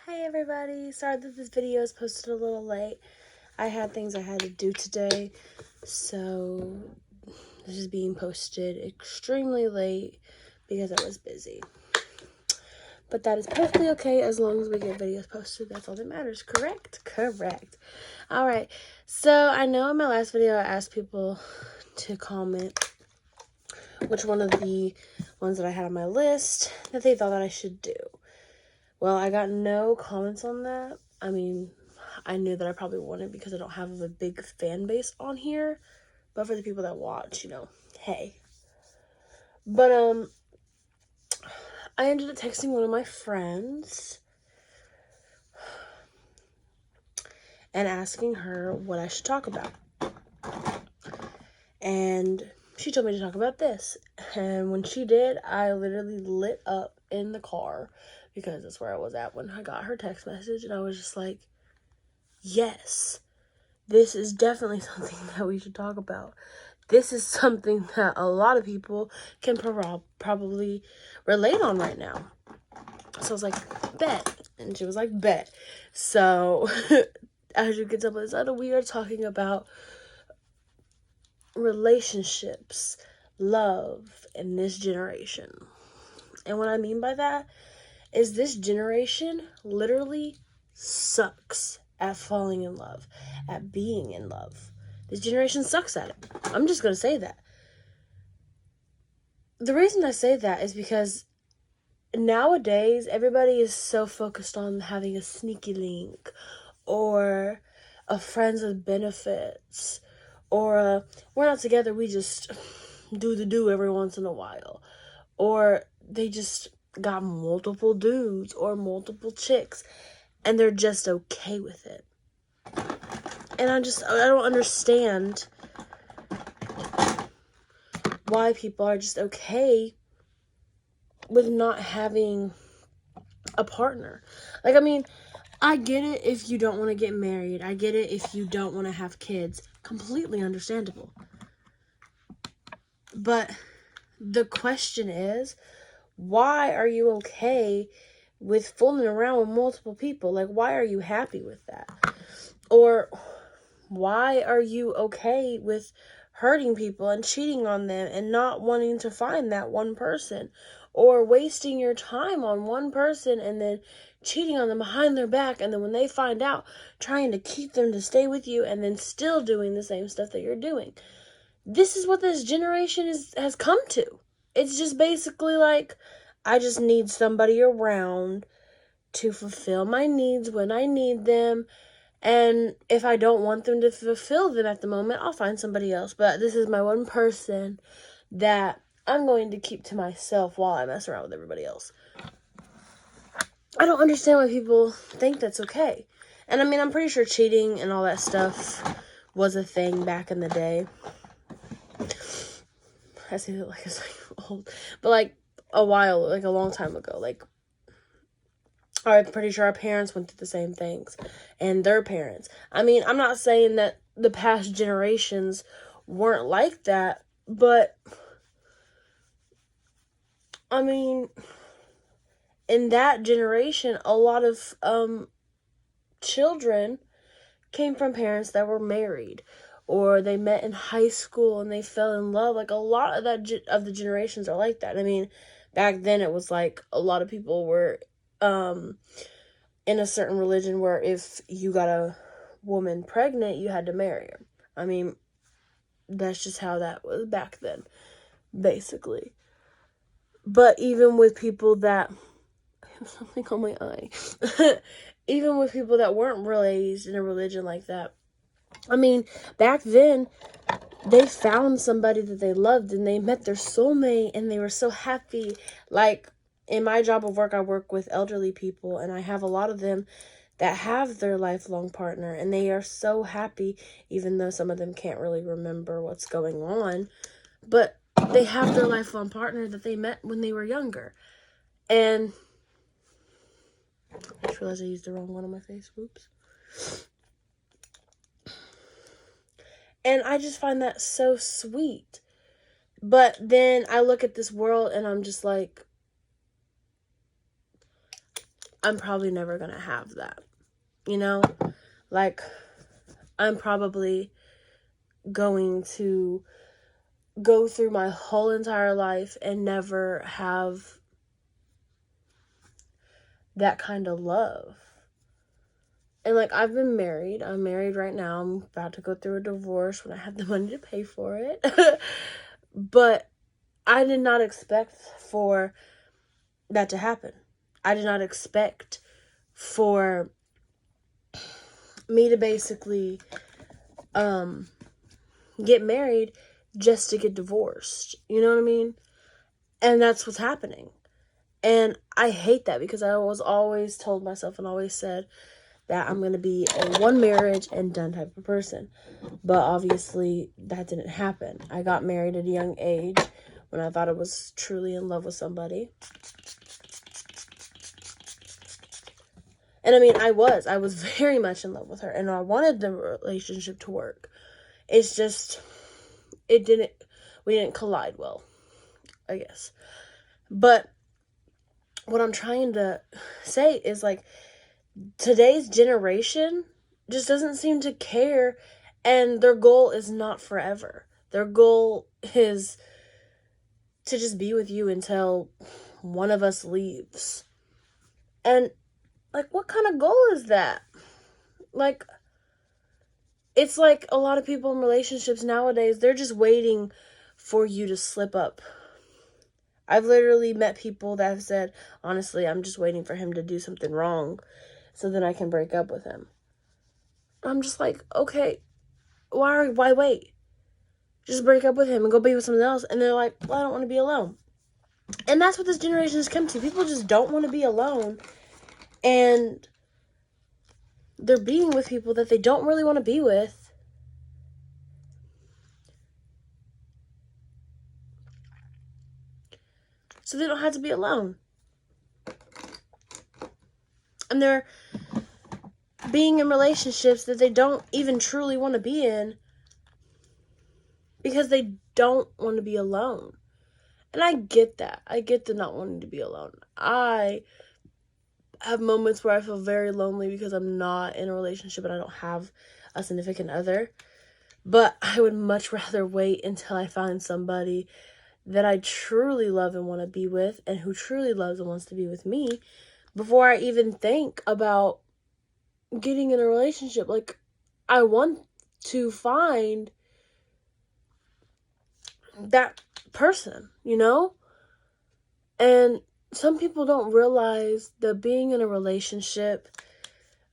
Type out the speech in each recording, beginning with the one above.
Hey everybody, sorry that this video is posted a little late. I had things I had to do today, so this is being posted extremely late because I was busy. But that is perfectly okay as long as we get videos posted. That's all that matters, correct? Correct. Alright, so I know in my last video I asked people to comment which one of the ones that I had on my list that they thought that I should do. Well, I got no comments on that. I mean, I knew that I probably wouldn't because I don't have a big fan base on here. But for the people that watch, hey. But, I ended up texting one of my friends and asking her what I should talk about. And she told me to talk about this. And when she did, I literally lit up in the car because that's where I was at when I got her text message. And I was just like, yes, this is definitely something that we should talk about. This is something that a lot of people can probably relate on right now. So I was like, bet. And she was like, bet. So, as you can tell by this title, we are talking about relationships, love, in this generation. And what I mean by that is this generation literally sucks at falling in love, at being in love. This generation sucks at it. I'm just going to say that. The reason I say that is because nowadays everybody is so focused on having a sneaky link or a friends with benefits or we're not together, we just do the do every once in a while, or they just got multiple dudes or multiple chicks and they're just okay with it. And I don't understand why people are just okay with not having a partner. Like, I mean, I get it if you don't want to get married. I get it if you don't want to have kids. Completely understandable. But the question is, why are you okay with fooling around with multiple people? Like, why are you happy with that? Or why are you okay with hurting people and cheating on them and not wanting to find that one person? Or wasting your time on one person and then cheating on them behind their back, and then when they find out, trying to keep them to stay with you and then still doing the same stuff that you're doing. This is what this generation has come to. It's just basically like, I just need somebody around to fulfill my needs when I need them. And if I don't want them to fulfill them at the moment, I'll find somebody else. But this is my one person that I'm going to keep to myself while I mess around with everybody else. I don't understand why people think that's okay. And I mean, I'm pretty sure cheating and all that stuff was a thing back in the day. I say that like it's like old. But like a long time ago. Like, I'm pretty sure our parents went through the same things. And their parents. I mean, I'm not saying that the past generations weren't like that. But, I mean, in that generation, a lot of children came from parents that were married, or they met in high school and they fell in love. Like, a lot of of the generations are like that. I mean, back then it was like a lot of people were in a certain religion where if you got a woman pregnant, you had to marry her. I mean, that's just how that was back then, basically. But even with people that something on my eye. Even with people that weren't raised in a religion like that. I mean, back then, they found somebody that they loved and they met their soulmate and they were so happy. Like, in my job of work, I work with elderly people and I have a lot of them that have their lifelong partner and they are so happy, even though some of them can't really remember what's going on. But they have their lifelong partner that they met when they were younger. And I just realized I used the wrong one on my face. Whoops. And I just find that so sweet. But then I look at this world and I'm just like, I'm probably never going to have that. You know? Like, I'm probably going to go through my whole entire life and never have that kind of love. And, like, I've been married. I'm married right now. I'm about to go through a divorce when I have the money to pay for it. But I did not expect for that to happen. I did not expect for me to basically get married just to get divorced. You know what I mean? And that's what's happening. And I hate that because I was always told myself and always said that I'm going to be a one marriage and done type of person. But obviously that didn't happen. I got married at a young age when I thought I was truly in love with somebody. And I mean, I was very much in love with her, and I wanted the relationship to work. It's just, we didn't collide well, I guess. But what I'm trying to say is, like, today's generation just doesn't seem to care, and their goal is not forever. Their goal is to just be with you until one of us leaves. And, like, what kind of goal is that? Like, it's like a lot of people in relationships nowadays, they're just waiting for you to slip up. I've literally met people that have said, honestly, I'm just waiting for him to do something wrong so then I can break up with him. I'm just like, okay, why wait? Just break up with him and go be with someone else. And they're like, well, I don't want to be alone. And that's what this generation has come to. People just don't want to be alone. And they're being with people that they don't really want to be with. So they don't have to be alone. And they're being in relationships that they don't even truly want to be in because they don't want to be alone. And I get that. I get the not wanting to be alone. I have moments where I feel very lonely because I'm not in a relationship and I don't have a significant other. But I would much rather wait until I find somebody that I truly love and want to be with, and who truly loves and wants to be with me, before I even think about getting in a relationship. Like, I want to find that person, you know? And some people don't realize that being in a relationship,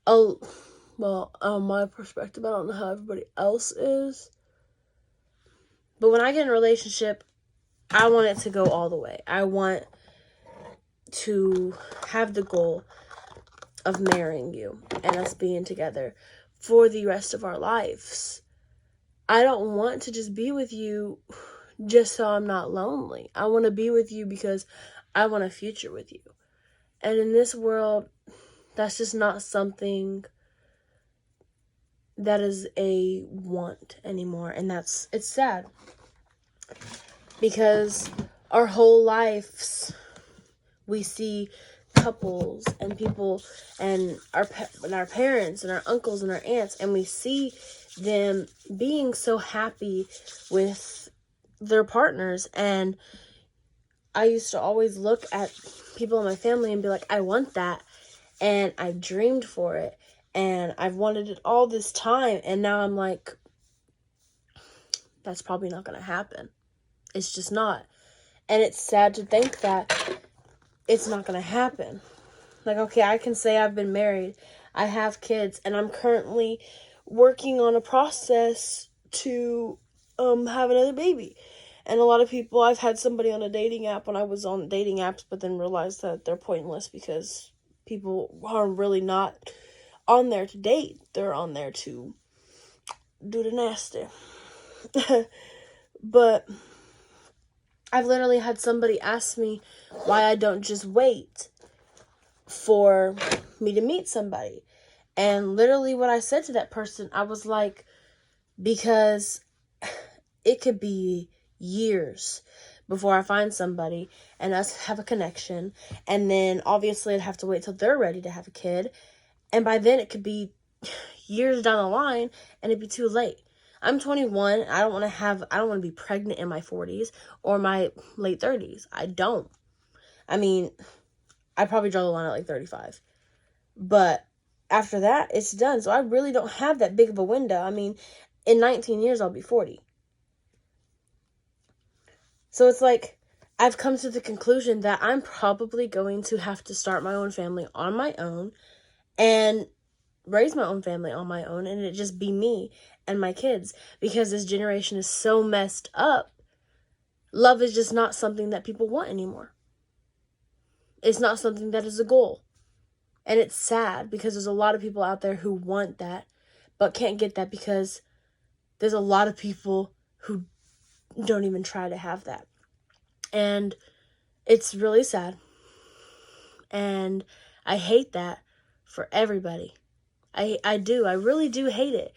my perspective, I don't know how everybody else is, but when I get in a relationship, I want it to go all the way. I want to have the goal of marrying you and us being together for the rest of our lives. I don't want to just be with you just so I'm not lonely. I want to be with you because I want a future with you. And in this world, that's just not something that is a want anymore. And it's sad. Because our whole lives, we see couples and people and our parents and our uncles and our aunts, and we see them being so happy with their partners. And I used to always look at people in my family and be like, I want that, and I dreamed for it, and I've wanted it all this time, and now I'm like, that's probably not going to happen. It's just not. And it's sad to think that it's not going to happen. Like, okay, I can say I've been married, I have kids, and I'm currently working on a process to have another baby. And a lot of people, I've had somebody on a dating app when I was on dating apps, but then realized that they're pointless because people are really not on there to date. They're on there to do the nasty. But I've literally had somebody ask me why I don't just wait for me to meet somebody. And literally what I said to that person, I was like, because it could be years before I find somebody and us have a connection. And then obviously I'd have to wait till they're ready to have a kid. And by then it could be years down the line and it'd be too late. I'm 21. I don't want to be pregnant in my 40s or my late 30s. I don't. I mean, I'd probably draw the line at like 35. But after that, it's done. So I really don't have that big of a window. I mean, in 19 years, I'll be 40. So it's like, I've come to the conclusion that I'm probably going to have to start my own family on my own and raise my own family on my own, and it just be me and my kids, because this generation is so messed up. Love is just not something that people want anymore. It's not something that is a goal. And it's sad because there's a lot of people out there who want that but can't get that because there's a lot of people who don't even try to have that. And it's really sad. And I hate that for everybody. I do. I really do hate it.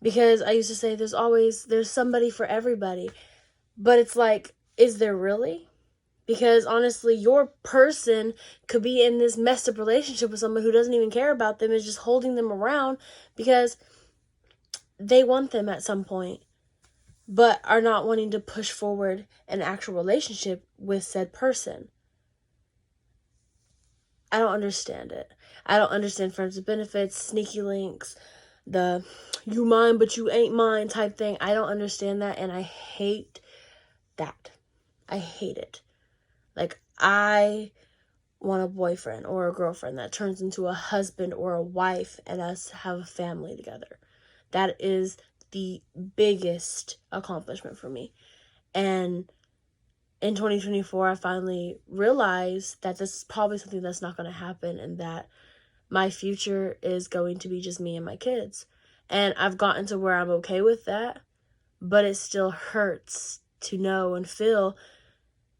Because I used to say there's somebody for everybody. But it's like, is there really? Because honestly, your person could be in this messed up relationship with someone who doesn't even care about them, is just holding them around because they want them at some point, but are not wanting to push forward an actual relationship with said person. I don't understand it. I don't understand friends with benefits, sneaky links, the you mine but you ain't mine type thing. I don't understand that, and I hate that. I hate it. Like, I want a boyfriend or a girlfriend that turns into a husband or a wife and us have a family together. That is the biggest accomplishment for me. And in 2024, I finally realized that this is probably something that's not going to happen, and that my future is going to be just me and my kids. And I've gotten to where I'm okay with that, but it still hurts to know and feel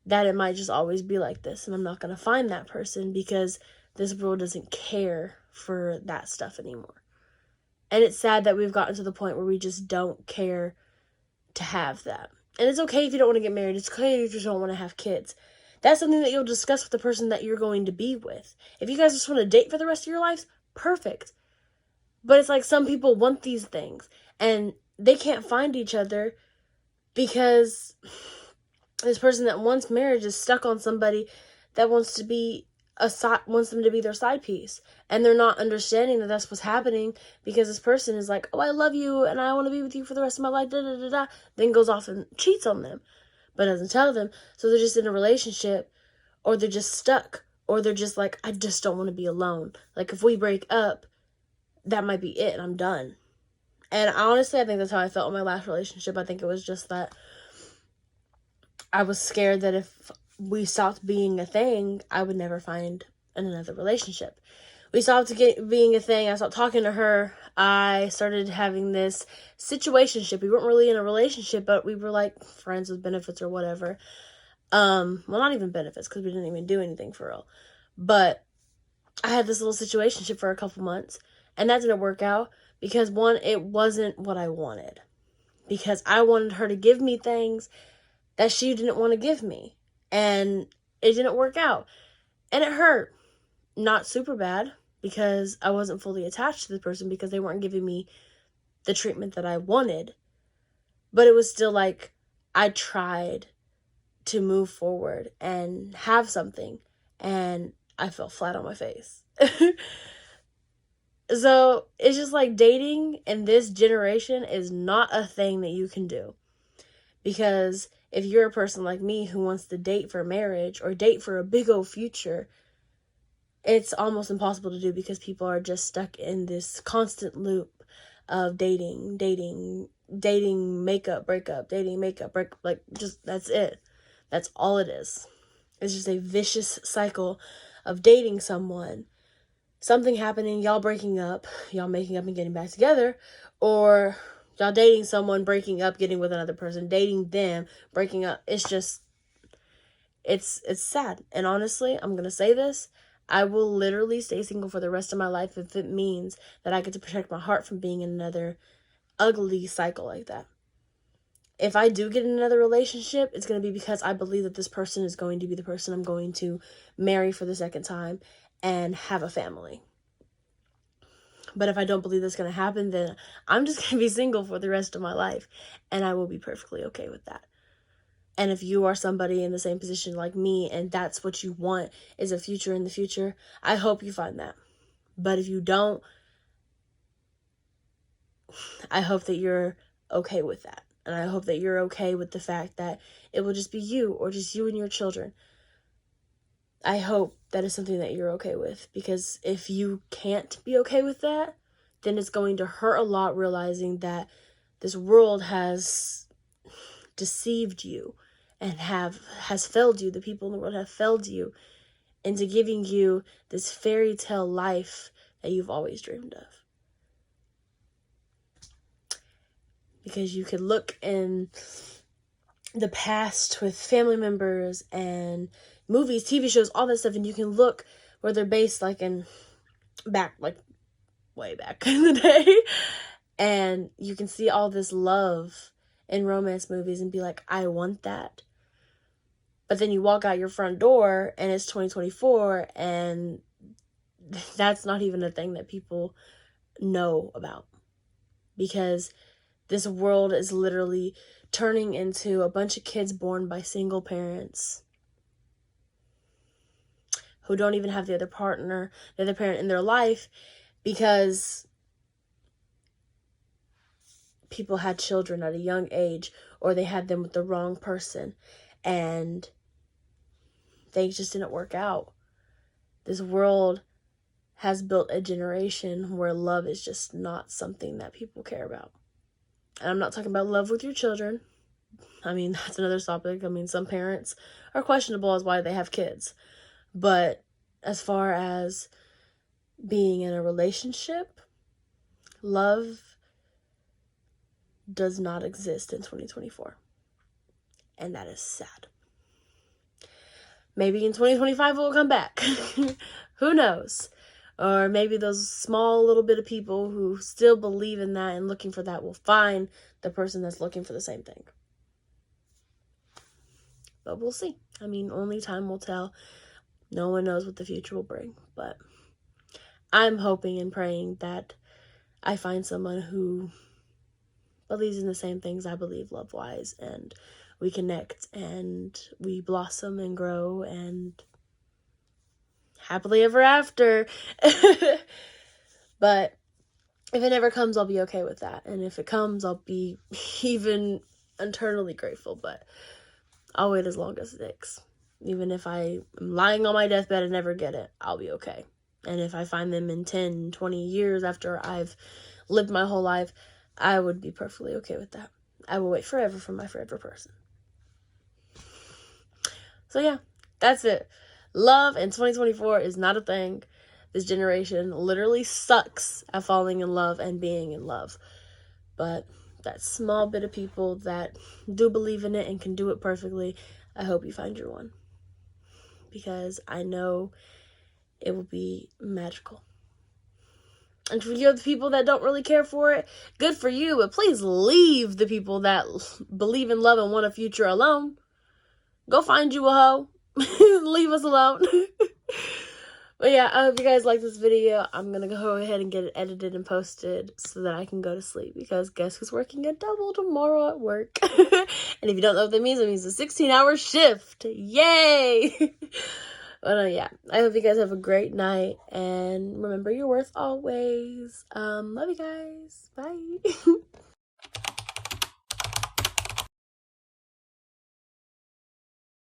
that it might just always be like this, and I'm not going to find that person because this world doesn't care for that stuff anymore. And it's sad that we've gotten to the point where we just don't care to have that. And it's okay if you don't want to get married. It's okay if you don't want to have kids. That's something that you'll discuss with the person that you're going to be with. If you guys just want to date for the rest of your lives, perfect. But it's like, some people want these things and they can't find each other because this person that wants marriage is stuck on somebody that wants them to be their side piece. And they're not understanding that that's what's happening, because this person is like, oh, I love you and I want to be with you for the rest of my life, da da da da, then goes off and cheats on them, but doesn't tell them. So they're just in a relationship, or they're just stuck, or they're just like, I just don't want to be alone. Like, if we break up, that might be it and I'm done. And honestly, I think that's how I felt in my last relationship. I think it was just that I was scared that if we stopped being a thing, I would never find another relationship. We stopped being a thing. I stopped talking to her. I started having this situationship. We weren't really in a relationship, but we were like friends with benefits or whatever. Well, not even benefits, because we didn't even do anything for real. But I had this little situationship for a couple months, and that didn't work out because, one, it wasn't what I wanted. Because I wanted her to give me things that she didn't want to give me. And it didn't work out. And it hurt. Not super bad, because I wasn't fully attached to the person, because they weren't giving me the treatment that I wanted. But it was still like, I tried to move forward and have something, and I fell flat on my face. So it's just like, dating in this generation is not a thing that you can do. Because if you're a person like me who wants to date for marriage or date for a big old future, it's almost impossible to do, because people are just stuck in this constant loop of dating, makeup, breakup, dating, makeup, breakup. Like, just, that's it. That's all it is. It's just a vicious cycle of dating someone, something happening, y'all breaking up, y'all making up and getting back together, or y'all dating someone, breaking up, getting with another person, dating them, breaking up. It's just, it's sad. And honestly, I'm going to say this, I will literally stay single for the rest of my life if it means that I get to protect my heart from being in another ugly cycle like that. if I do get in another relationship, it's going to be because I believe that this person is going to be the person I'm going to marry for the second time and have a family. But if I don't believe that's going to happen, then I'm just going to be single for the rest of my life. And I will be perfectly okay with that. And if you are somebody in the same position like me, and that's what you want is a future in the future, I hope you find that. But if you don't, I hope that you're okay with that. And I hope that you're okay with the fact that it will just be you, or just you and your children. I hope that is something that you're okay with, because if you can't be okay with that, then it's going to hurt a lot, realizing that this world has deceived you and has failed you. The people in the world have failed you into giving you this fairy tale life that you've always dreamed of. Because you could look in the past with family members and movies, TV shows, all that stuff, and you can look where they're based, like way back in the day, and you can see all this love in romance movies and be like, I want that. But then you walk out your front door and it's 2024, and that's not even a thing that people know about, because this world is literally turning into a bunch of kids born by single parents who don't even have the other parent in their life, because people had children at a young age, or they had them with the wrong person, and they just didn't work out. This world has built a generation where love is just not something that people care about. And I'm not talking about love with your children. I mean, that's another topic. I mean, some parents are questionable as why they have kids. But as far as being in a relationship, love does not exist in 2024. And that is sad. Maybe in 2025 it will come back. Who knows? Or maybe those small little bit of people who still believe in that and looking for that will find the person that's looking for the same thing. But we'll see. I mean, only time will tell. No one knows what the future will bring. But I'm hoping and praying that I find someone who believes in the same things I believe love-wise, and we connect and we blossom and grow and happily ever after. But if it never comes, I'll be okay with that. And if it comes, I'll be even internally grateful. But I'll wait as long as it takes. Even if I'm lying on my deathbed and never get it, I'll be okay. And if I find them in 10, 20 years after I've lived my whole life, I would be perfectly okay with that. I will wait forever for my forever person. So yeah, that's it. Love in 2024 is not a thing. This generation literally sucks at falling in love and being in love. But that small bit of people that do believe in it and can do it perfectly, I hope you find your one. Because I know it will be magical. And for you, the people that don't really care for it, good for you. But please leave the people that believe in love and want a future alone. Go find you a hoe. Leave us alone. But yeah, I hope you guys like this video. I'm going to go ahead and get it edited and posted so that I can go to sleep. Because guess who's working a double tomorrow at work? And if you don't know what that means, it means a 16-hour shift. Yay! But yeah, I hope you guys have a great night. And remember your worth always. Love you guys. Bye.